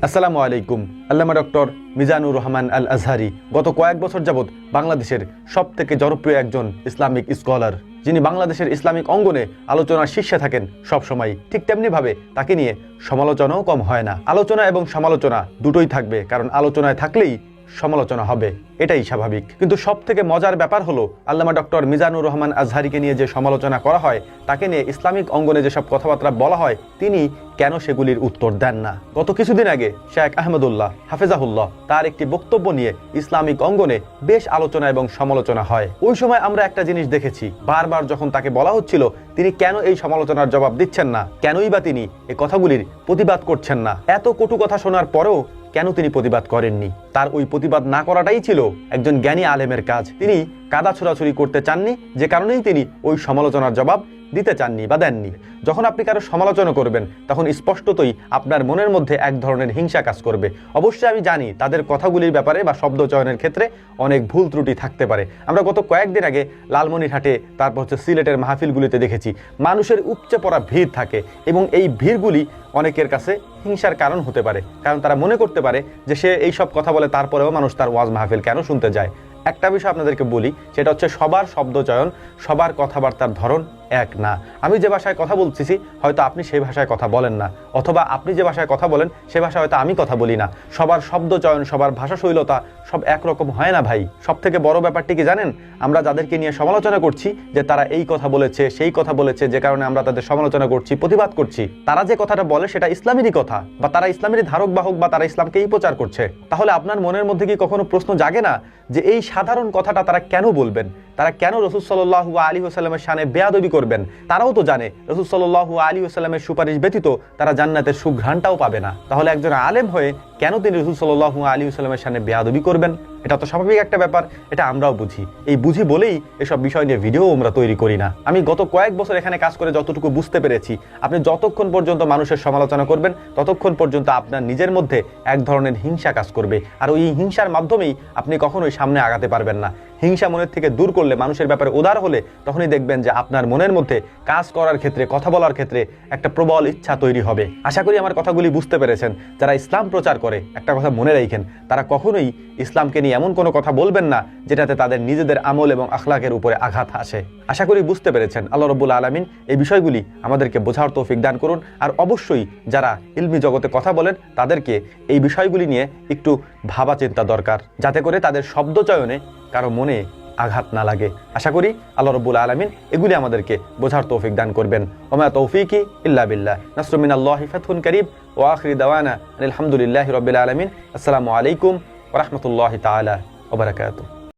আসসালামু আলাইকুম। আল্লামা ডক্টর মিজানুর রহমান আল আজহারি গত কয়েক বছর যাবৎ বাংলাদেশের সবথেকে জনপ্রিয় একজন ইসলামিক স্কলার, যিনি বাংলাদেশের ইসলামিক অঙ্গনে আলোচনার শীর্ষে থাকেন সবসময়। ঠিক তেমনিভাবে তাকে নিয়ে সমালোচনাও কম হয় না। আলোচনা এবং সমালোচনা দুটোই থাকবে, কারণ আলোচনায় থাকলেই সমালোচনা হবে, এটাই স্বাভাবিক। কিন্তু সবথেকে মজার ব্যাপার হলো আল্লামা ডক্টর মিজানুর রহমান আজহারিকে নিয়ে যে সমালোচনা করা হয়, তাকে নিয়ে ইসলামিক অঙ্গনে যেসব কথাবার্তা বলা হয়, তিনি কেন সেগুলির উত্তর দেন না। গত কিছুদিন আগে শেখ আহমদুল্লাহ হাফেজাহুল্লাহ তার একটি বক্তব্য নিয়ে ইসলামিক অঙ্গনে বেশ আলোচনা এবং সমালোচনা হয়। ওই সময় আমরা একটা জিনিস দেখেছি, বারবার যখন তাকে বলা হচ্ছিল তিনি কেন এই সমালোচনার জবাব দিচ্ছেন না, কেনই বা তিনি এই কথাগুলির প্রতিবাদ করছেন না, এত কটু কথা শোনার পরেও কেন তিনি প্রতিবাদ করেননি। তার ওই প্রতিবাদ না করাটাই ছিল একজন জ্ঞানী আলেমের কাজ। তিনি কাদা ছোড়াছুড়ি করতে চাননি, যে কারণেই তিনি ওই সমালোচনার জবাব দিতে চাননি বা দেননি। যখন আপনি কারো সমালোচনা করবেন, তখন স্পষ্টতই আপনার মনের মধ্যে এক ধরনের হিংসা কাজ করবে। অবশ্যই আমি জানি তাদের কথাগুলির ব্যাপারে বা শব্দ চয়নের ক্ষেত্রে অনেক ভুল ত্রুটি থাকতে পারে। আমরা গত কয়েকদিন আগে লালমনিরহাটে, তারপর সিলেটের মাহফিলগুলিতে দেখেছি মানুষের উপচে পড়া ভিড় থাকে, এবং এই ভিড়গুলি অনেকের কাছে হিংসার কারণ হতে পারে, কারণ তারা মনে করতে পারে যে সে এই সব কথা বলে, তারপরেও মানুষ তার ওয়াজ মাহফিল কেন শুনতে যায়। একটা বিষয় আপনাদেরকে বলি, সেটা হচ্ছে সবার শব্দচয়ন, সবার কথাবার্তার ধরন এক না। আমি যে ভাষায় কথা বলতেছি হয়তো আপনি সেই ভাষায় কথা বলেন না, অথবা আপনি যে ভাষায় কথা বলেন সে ভাষায় হয়তো আমি কথা বলি না। সবার শব্দচয়ন, সবার ভাষাশৈলতা সব একরকম হয় না ভাই। সব থেকে বড় ব্যাপারটি কি জানেন? আমরা যাদেরকে নিয়ে সমালোচনা করছি যে তারা এই কথা বলেছে, সেই কথা বলেছে, যে কারণে আমরা তাদের সমালোচনা করছি, প্রতিবাদ করছি, তারা যে কথাটা বলে সেটা ইসলামেরই কথা, বা তারা ইসলামেরই ধারক বাহক, বা তারা ইসলামকেই প্রচার করছে। তাহলে আপনার মনের মধ্যে কি কখনো প্রশ্ন জাগে না যে এই সাধারণ কথাটা তারা কেন বলবেন? তারা কেন রাসূল সাল্লাল্লাহু আলাইহি ওয়াসাল্লামের শানে বেয়াদবি করবেন? তারাও তো জানে রাসূল সাল্লাল্লাহু আলাইহি ওয়াসাল্লামের সুপারিশ ব্যতীত তারা জান্নাতের সুঘ্রাণটাও পাবে না। তাহলে একজন আলেম হয়ে কেন তিনি রাসূল সাল্লাল্লাহু আলাইহি ওয়াসাল্লামের শানে বেয়াদবি করবেন? এটা তো স্বাভাবিক একটা ব্যাপার, এটা আমরাও বুঝি। এই বুঝি বলেই এসব বিষয় নিয়ে ভিডিও আমরা তৈরি করি না। আমি গত কয়েক বছর এখানে কাজ করে যতটুকু বুঝতে পেরেছি, আপনি যতক্ষণ পর্যন্ত মানুষের সমালোচনা করবেন, ততক্ষণ পর্যন্ত আপনার নিজের মধ্যে এক ধরনের হিংসা কাজ করবে, আর ওই হিংসার মাধ্যমেই আপনি কখনোই সামনে আগাতে পারবেন না। হিংসা মনের থেকে দূর করলে, মানুষের ব্যাপারে উদার হলে, তখনই দেখবেন যে আপনার মনের মধ্যে কাজ করার ক্ষেত্রে, কথা বলার ক্ষেত্রে একটা প্রবল ইচ্ছা তৈরি হবে। আশা করি আমার কথাগুলি বুঝতে পেরেছেন। যারা ইসলাম প্রচার করে, একটা কথা মনে রাখেন, তারা কখনোই ইসলামকে নিয়ে এমন কোনো কথা বলবেন না যেটাতে তাদের নিজেদের আমল এবং আখলাকের উপরে আঘাত আসে। আশা করি বুঝতে পেরেছেন। আল্লাহ রাব্বুল আলামিন এই বিষয়গুলি আমাদেরকে বোঝার তৌফিক দান করুন। আর অবশ্যই যারা ইলমি জগতে কথা বলেন, তাদেরকে এই বিষয়গুলি নিয়ে একটু ভাবা চিন্তা দরকার, যাতে করে তাদের শব্দচয়নে কারো মনে আঘাত না লাগে। আশা করি আল্লাহ রাব্বুল আলামিন এগুলি আমাদেরকে বোঝার তৌফিক দান করবেন। ওমা তৌফিকি ইল্লা বিল্লাহ। নাসরুম মিনাল্লাহি ফাতহুন কারীব ওয়া আখিরু দাওয়ানা আলহামদুলিল্লাহি রাব্বিল আলামিন। আসসালামু আলাইকুম ওয়া রাহমাতুল্লাহি তাআলা ওয়া বারাকাতুহু।